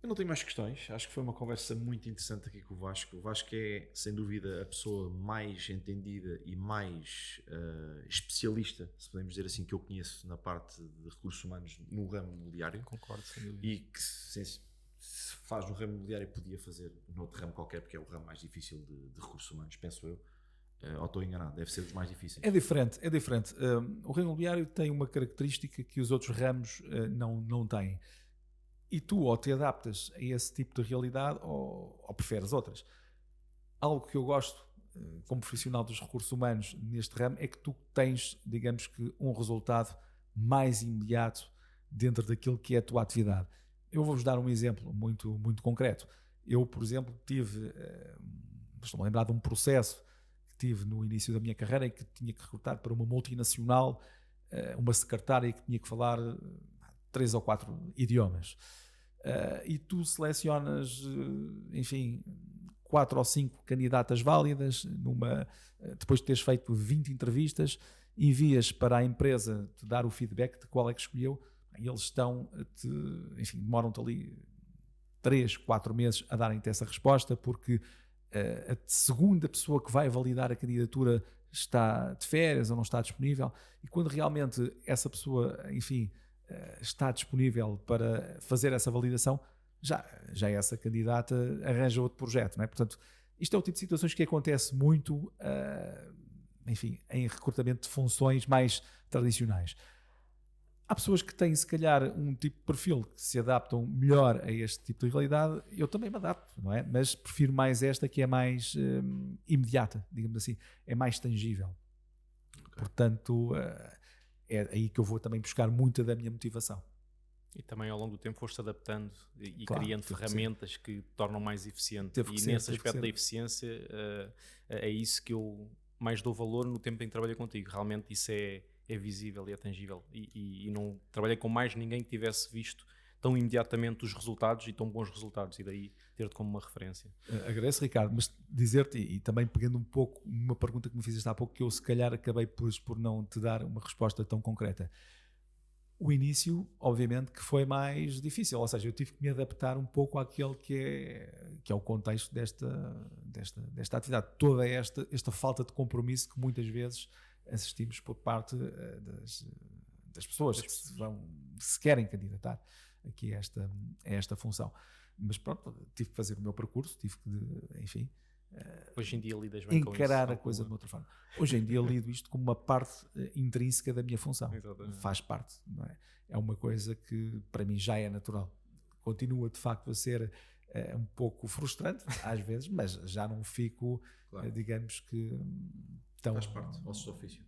Eu não tenho mais questões. Acho que foi uma conversa muito interessante aqui com o Vasco. O Vasco é, sem dúvida, a pessoa mais entendida e mais especialista, se podemos dizer assim, que eu conheço na parte de recursos humanos no ramo imobiliário. Concordo, sem dúvida. E que se faz no ramo imobiliário podia fazer noutro ramo qualquer, porque é o ramo mais difícil de recursos humanos, penso eu. Ou estou enganado, deve ser dos mais difíceis. É diferente. O ramo imobiliário tem uma característica que os outros ramos não têm. E tu ou te adaptas a esse tipo de realidade ou preferes outras. Algo que eu gosto como profissional dos recursos humanos neste ramo é que tu tens, digamos que, um resultado mais imediato dentro daquilo que é a tua atividade. Eu vou-vos dar um exemplo muito, muito concreto. Eu, por exemplo, estou-me a lembrar de um processo que tive no início da minha carreira em que tinha que recrutar para uma multinacional uma secretária que tinha que falar 3 ou 4 idiomas. E tu selecionas, enfim, 4 ou 5 candidatas válidas, depois de teres feito 20 entrevistas, envias para a empresa te dar o feedback de qual é que escolheu, e eles demoram-te ali 3, 4 meses a darem-te essa resposta, porque a segunda pessoa que vai validar a candidatura está de férias ou não está disponível, e quando realmente essa pessoa, enfim, está disponível para fazer essa validação, já essa candidata arranja outro projeto, não é? Portanto, isto é o tipo de situações que acontece muito, enfim, em recrutamento de funções mais tradicionais. Há pessoas que têm, se calhar, um tipo de perfil que se adaptam melhor a este tipo de realidade. Eu também me adapto, não é? Mas prefiro mais esta, que é mais imediata, digamos assim, é mais tangível. Okay. Portanto, é aí que eu vou também buscar muita da minha motivação. E também ao longo do tempo foste adaptando e Claro, criando teve que ferramentas que te tornam mais eficiente. Teve que E ser, nesse teve que aspecto ser. da eficiência é isso que eu mais dou valor no tempo em que trabalhei contigo. Realmente isso é visível e é tangível. E não trabalhei com mais ninguém que tivesse visto tão imediatamente os resultados e tão bons resultados. E daí ter-te como uma referência. Agradeço, Ricardo, mas dizer-te, e também pegando um pouco uma pergunta que me fizeste há pouco, que eu se calhar acabei por não te dar uma resposta tão concreta. O início, obviamente, que foi mais difícil, ou seja, eu tive que me adaptar um pouco àquele que é o contexto desta atividade. Toda esta falta de compromisso que muitas vezes assistimos por parte das pessoas que se querem candidatar aqui a esta função. Mas pronto, tive que fazer o meu percurso, tive que, enfim, Hoje em dia lidas bem com isso. encarar a coisa de uma outra forma. Hoje em dia lido isto como uma parte intrínseca da minha função. Exatamente. Faz parte, não é? É uma coisa que para mim já é natural. Continua de facto a ser um pouco frustrante às vezes, mas já não fico, Claro. digamos que tão, Faz parte do vosso ofício.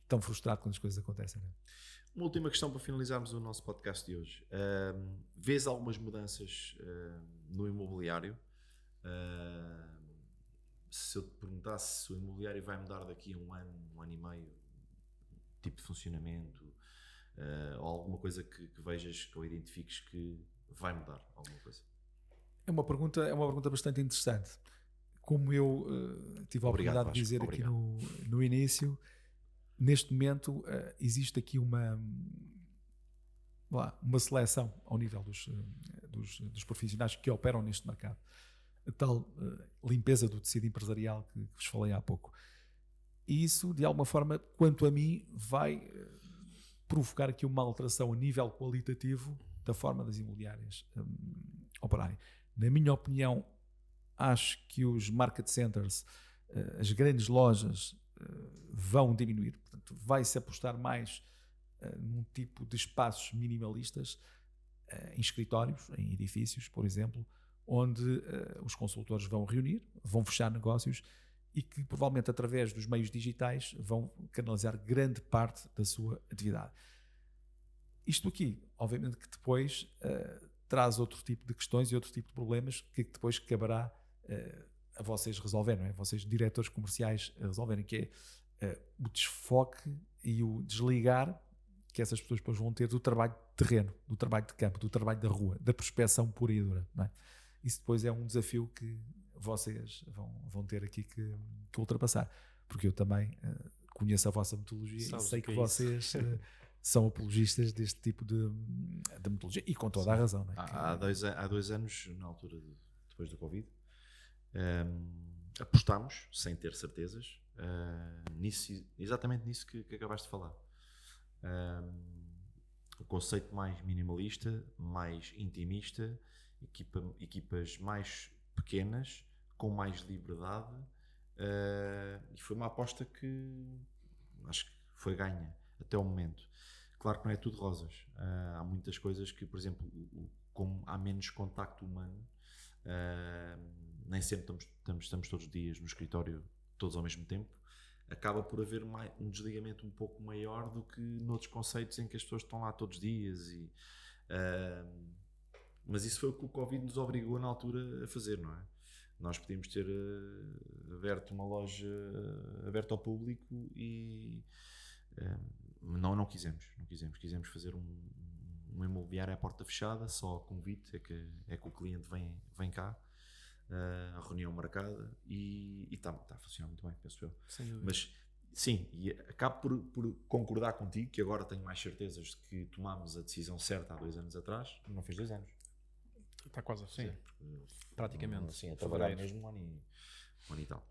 tão frustrado quando as coisas acontecem. Não é? Uma última questão para finalizarmos o nosso podcast de hoje. Vês algumas mudanças no imobiliário? Se eu te perguntasse se o imobiliário vai mudar daqui a um ano e meio, tipo de funcionamento, ou alguma coisa que vejas, que ou identifiques que vai mudar alguma coisa? É uma pergunta bastante interessante. Como eu tive a Obrigado, oportunidade de dizer Vasco, aqui no início, neste momento existe aqui uma seleção ao nível dos profissionais que operam neste mercado. A tal limpeza do tecido empresarial que vos falei há pouco. E isso, de alguma forma, quanto a mim, vai provocar aqui uma alteração a nível qualitativo da forma das imobiliárias operarem. Na minha opinião, acho que os market centers, as grandes lojas, vão diminuir. Portanto, vai-se apostar mais num tipo de espaços minimalistas, em escritórios, em edifícios, por exemplo, onde os consultores vão reunir, vão fechar negócios e que provavelmente através dos meios digitais vão canalizar grande parte da sua atividade. Isto aqui, obviamente que depois traz outro tipo de questões e outro tipo de problemas que depois caberá a vocês resolverem, não é? Vocês, diretores comerciais, resolverem, que é o desfoque e o desligar que essas pessoas depois vão ter do trabalho de terreno, do trabalho de campo, do trabalho da rua, da prospeção pura e dura, não é? Isso depois é um desafio que vocês vão ter aqui que ultrapassar, porque eu também conheço a vossa metodologia e sei que vocês são apologistas deste tipo de metodologia, e com toda a razão. Não é? Há 2 anos, na altura depois do Covid, apostámos, sem ter certezas, exatamente nisso que acabaste de falar. O conceito mais minimalista, mais intimista, equipas mais pequenas, com mais liberdade, e foi uma aposta que acho que foi ganha até o momento. Claro que não é tudo rosas, há muitas coisas que, por exemplo, como há menos contacto humano, nem sempre estamos todos os dias no escritório, todos ao mesmo tempo, acaba por haver um desligamento um pouco maior do que noutros conceitos em que as pessoas estão lá todos os dias. Mas isso foi o que o Covid nos obrigou na altura a fazer, não é? Nós podíamos ter aberto uma loja aberta ao público e não quisemos. Quisemos fazer um imobiliário à porta fechada, só a convite, é que o cliente vem cá, a reunião marcada, e está a funcionar muito bem, penso eu. Mas sim, e acabo por concordar contigo, que agora tenho mais certezas de que tomámos a decisão certa há 2 anos atrás. Não fez 2 anos. Está quase a fazer. Praticamente. Assim, a trabalhar mesmo um ano e tal.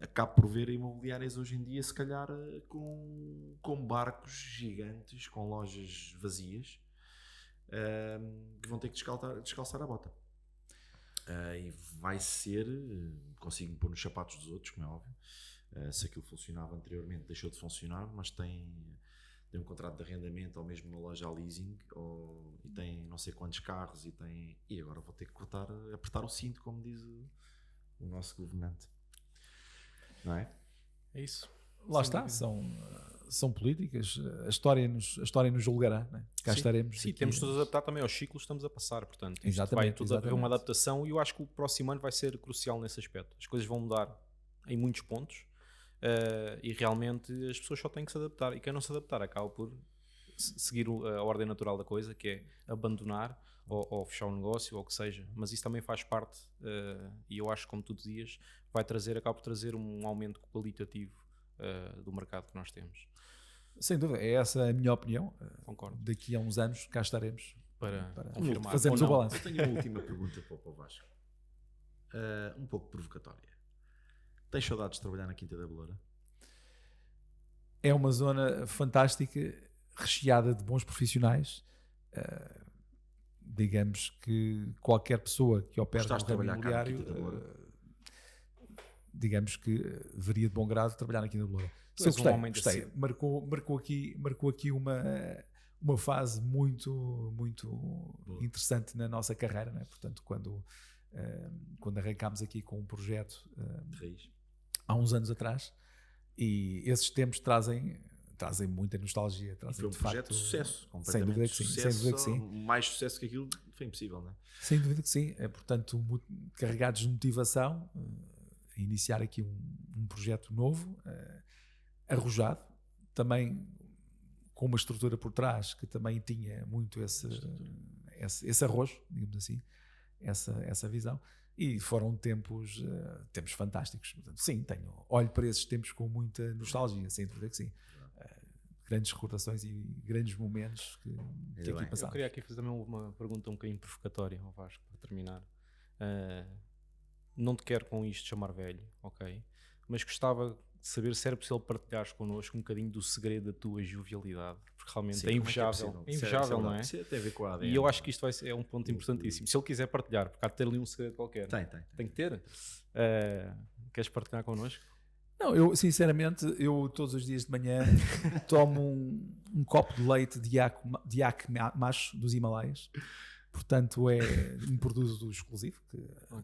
Acabo por ver imobiliárias hoje em dia, se calhar, com barcos gigantes, com lojas vazias, que vão ter que descalçar a bota. E vai ser, consigo me pôr nos sapatos dos outros, como é óbvio. Se aquilo funcionava anteriormente, deixou de funcionar, mas tem um contrato de arrendamento ou mesmo uma loja a leasing, e tem não sei quantos carros, e agora vou ter que apertar o cinto, como diz o nosso governante, não é? É isso. Lá está, são políticas, a história nos julgará, né? Cá Sim. estaremos. Sim, aqui. temos de nos adaptar também aos ciclos que estamos a passar, portanto, isto Exatamente, vai tudo haver uma exatamente. adaptação, e eu acho que o próximo ano vai ser crucial nesse aspecto. As coisas vão mudar em muitos pontos, e realmente as pessoas só têm que se adaptar, e quem não se adaptar acaba por seguir a ordem natural da coisa, que é abandonar ou fechar o negócio ou o que seja, mas isso também faz parte, e eu acho que, como tu dizias, acaba por trazer um aumento qualitativo do mercado que nós temos. Sem dúvida, é essa a minha opinião. Concordo. Daqui a uns anos cá estaremos Para para confirmar. fazermos Ou o não. balanço. Eu tenho uma última pergunta para o Vasco. Um pouco provocatória. Tens saudades de trabalhar na Quinta da Beloura? É uma zona fantástica, recheada de bons profissionais. Digamos que qualquer pessoa que opera no Gostaste de ramo trabalhar cá na imobiliário, Quinta da Beloura? digamos que veria de bom grado trabalhar na Quinta da Beloura. Tu Se eu és um gostei, homem da gostei. cidade. Marcou aqui uma fase muito interessante na nossa carreira, né? Portanto, quando arrancámos aqui com um projeto De raiz? há uns anos atrás, e esses tempos trazem muita nostalgia, E trazem foi um de projeto facto, de sucesso. sem Completamente dúvida que sim, sucesso, sem dúvida que sim. Mais sucesso que aquilo foi impossível, não é? Sem dúvida que sim. Portanto, carregados de motivação, a iniciar aqui um projeto novo, arrojado, também com uma estrutura por trás que também tinha muito esse arrojo, digamos assim, essa visão. E foram tempos fantásticos. Portanto, sim, olho para esses tempos com muita nostalgia, sem dúvida que sim. Grandes recordações e grandes momentos que aqui bem. Eu passámos. queria aqui fazer também uma pergunta um bocadinho provocatória ao Vasco, para terminar. Não te quero com isto chamar velho, ok? Mas gostava de saber se era possível partilhares connosco um bocadinho do segredo da tua jovialidade, porque realmente Sim, é como invejável. possível? É invejável, não é? Isso tem a ver com a ADN. E eu acho que isto é um ponto importantíssimo. Se ele quiser partilhar, porque há de ter ali um segredo qualquer. Tem. Que ter? Queres partilhar connosco? Não, eu sinceramente, todos os dias de manhã tomo um copo de leite de iaque macho dos Himalaias. Portanto, é um produto exclusivo que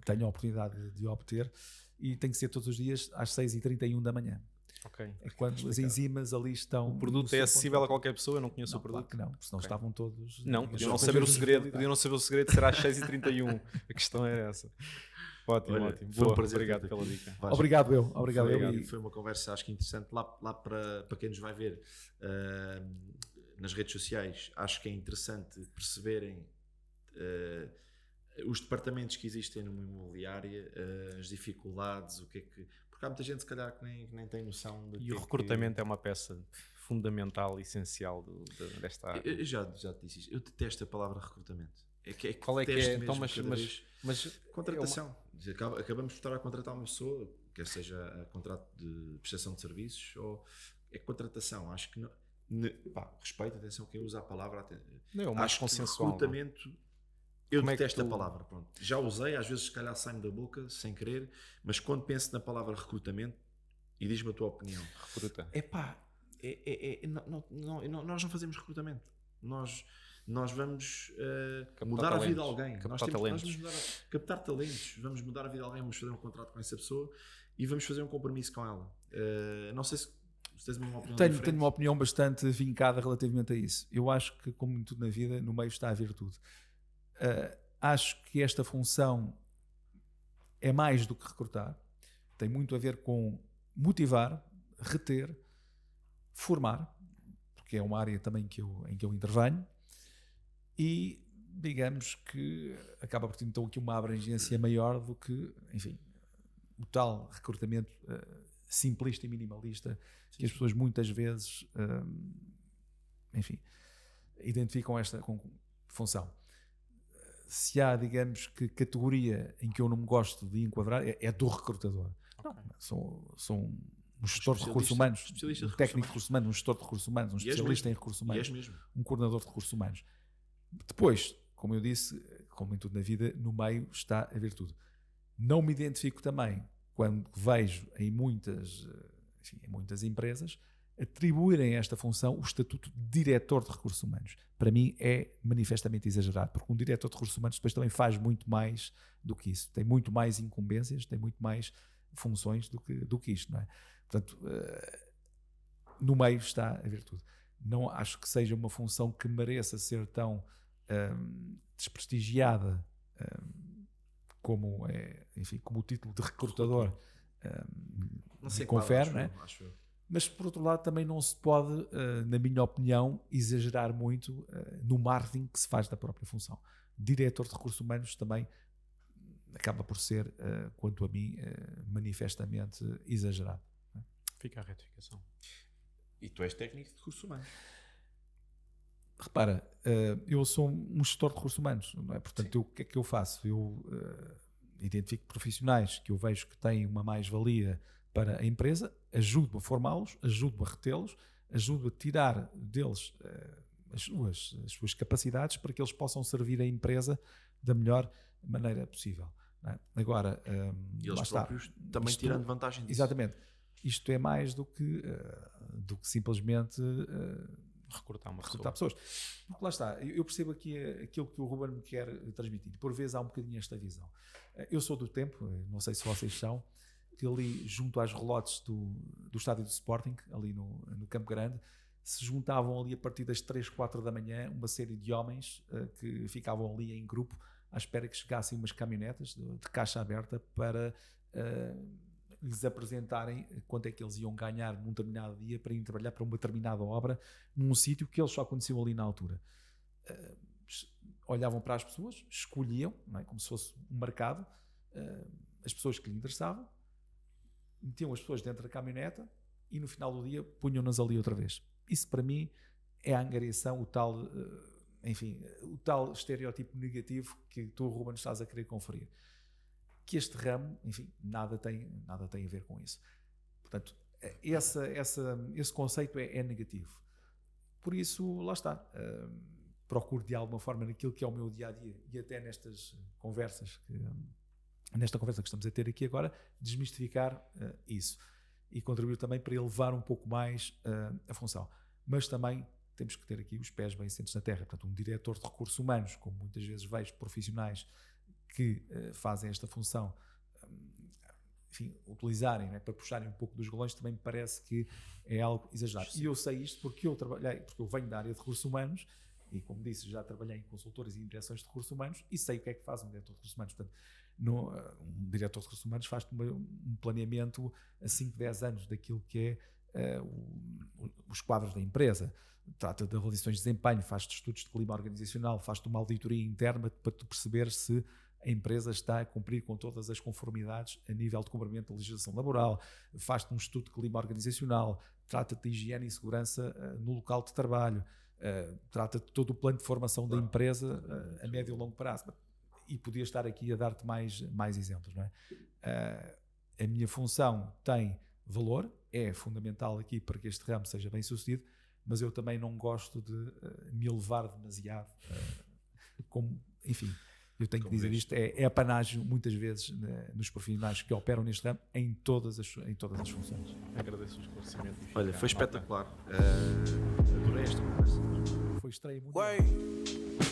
tenho a oportunidade de obter, e tem que ser todos os dias às 6h31 da manhã. Ok. É quando as enzimas ali estão. O produto é acessível a qualquer pessoa? Eu não conheço Não, o produto. claro que não, porque senão Ok. estavam todos. Não, as podiam não pessoas saber o de segredo. visibilidade. Podiam não saber o segredo de ser às 6h31. A questão era essa. Ótimo, Olha, ótimo. foi um Boa, prazer obrigado ter-te pela aqui. dica. Vasco, Obrigado eu. Obrigado eu. foi, E- foi uma conversa, acho que interessante. Lá para quem nos vai ver nas redes sociais, acho que é interessante perceberem os departamentos que existem numa imobiliária, as dificuldades, o que é que. Porque há muita gente, se calhar, que nem tem noção de. E o recrutamento é uma peça fundamental e essencial desta área. Eu já te disse isto. Eu detesto a palavra recrutamento. Qual é que detesto é? Então, mesmo cada vez. mas Contratação. Acabamos por estar a contratar uma pessoa, quer seja a contrato de prestação de serviços ou é contratação. Acho que não. Respeito, atenção, quem usa a palavra. não é o mais Acho que consensual. não é? recrutamento. Eu Como é que detesto a tu- palavra. Pronto. Já usei, às vezes, se calhar sai-me da boca sem querer, mas quando penso na palavra recrutamento, e diz-me a tua opinião, Recruta. nós não fazemos recrutamento. Nós vamos Captar mudar a vida de talentos. alguém. Captar Nós talentos. vamos captar talentos. Vamos mudar a vida de alguém, vamos fazer um contrato com essa pessoa e vamos fazer um compromisso com ela. Não sei se tens uma opinião Tenho diferente. uma opinião bastante vincada relativamente a isso. Eu acho que, como em tudo na vida, no meio está a virtude. Acho que esta função é mais do que recrutar. Tem muito a ver com motivar, reter, formar, porque é uma área também em que eu intervenho, e digamos que acaba por ter então aqui uma abrangência maior do que, enfim, o tal recrutamento simplista e minimalista que as pessoas muitas vezes, enfim, identificam esta função. Se há, digamos, que categoria em que eu não me gosto de enquadrar, é do recrutador. Não, sou um gestor de recursos humanos, especialista um de técnico de recursos recursos humanos, um gestor de recursos humanos, um és especialista mesmo. em recursos E humanos, és mesmo. um coordenador de recursos humanos. Depois, como eu disse, como em tudo na vida, no meio está a virtude. Não me identifico também quando vejo em muitas empresas atribuírem a esta função o estatuto de diretor de recursos humanos. Para mim é manifestamente exagerado, porque um diretor de recursos humanos depois também faz muito mais do que isso. Tem muito mais incumbências, tem muito mais funções do que isto, não é? Portanto, no meio está a virtude. Não acho que seja uma função que mereça ser tão desprestigiada como o título de recrutador Não sei confere, qual, né? acho eu. Mas por outro lado também não se pode, na minha opinião, exagerar muito no marketing que se faz da própria função. Diretor de recursos humanos também acaba por ser, quanto a mim, manifestamente exagerado. Fica a retificação. E tu és técnico de recursos humanos. Repara, eu sou um gestor de recursos humanos, não é? Portanto, o que é que eu faço? Eu identifico profissionais que eu vejo que têm uma mais-valia para a empresa, ajudo a formá-los, ajudo a retê-los, ajudo a tirar deles as suas capacidades para que eles possam servir a empresa da melhor maneira possível. Não é? Agora, E eles lá próprios está. também Isto- tirando vantagem disso. Exatamente. Isto é mais do que simplesmente Recrutar uma recrutar pessoa. pessoas. Porque lá está, eu percebo aqui aquilo que o Ruben me quer transmitir. Por vezes há um bocadinho esta visão. Eu sou do tempo, não sei se vocês são, que ali junto às relotes do estádio do Sporting, ali no Campo Grande, se juntavam ali a partir das 3, 4 da manhã uma série de homens que ficavam ali em grupo à espera que chegassem umas caminhonetas de caixa aberta para lhes apresentarem quanto é que eles iam ganhar num determinado dia para ir trabalhar para uma determinada obra num sítio que eles só conheciam ali na altura. Olhavam para as pessoas, escolhiam, não é? Como se fosse um mercado, as pessoas que lhe interessavam, metiam as pessoas dentro da caminhoneta e no final do dia punham-nas ali outra vez. Isso para mim é a angariação, o tal estereótipo negativo que tu, Ruben, estás a querer conferir. Que este ramo, enfim, nada tem a ver com isso. Portanto, esse conceito é negativo. Por isso, lá está. Procuro de alguma forma naquilo que é o meu dia-a-dia e até nestas conversas, nesta conversa que estamos a ter aqui agora, desmistificar isso. E contribuir também para elevar um pouco mais a função. Mas também temos que ter aqui os pés bem assentes na terra. Portanto, um diretor de recursos humanos, como muitas vezes vejo profissionais que fazem esta função, enfim, utilizarem, né, para puxarem um pouco dos galões, também me parece que é algo exagerado. E eu sei isto porque eu venho da área de recursos humanos e, como disse, já trabalhei em consultores e em direções de recursos humanos e sei o que é que faz um diretor de recursos humanos. Portanto, um diretor de recursos humanos faz um planeamento a 5, 10 anos daquilo que é os quadros da empresa. Trata de avaliações de desempenho, faz-te estudos de clima organizacional, faz-te uma auditoria interna para tu perceber se a empresa está a cumprir com todas as conformidades a nível de cumprimento da legislação laboral, faz-te um estudo de clima organizacional, trata-te de higiene e segurança no local de trabalho, trata-te de todo o plano de formação da empresa a médio e longo prazo. E podia estar aqui a dar-te mais exemplos. Não é? A minha função tem valor, é fundamental aqui para que este ramo seja bem sucedido, mas eu também não gosto de me elevar demasiado. Enfim, eu tenho que dizer isto, é apanágio muitas vezes nos profissionais que operam neste ramo em todas as funções. Agradeço o esclarecimento. Olha, foi espetacular. Adorei esta conversa. Foi estreia muito. Wait.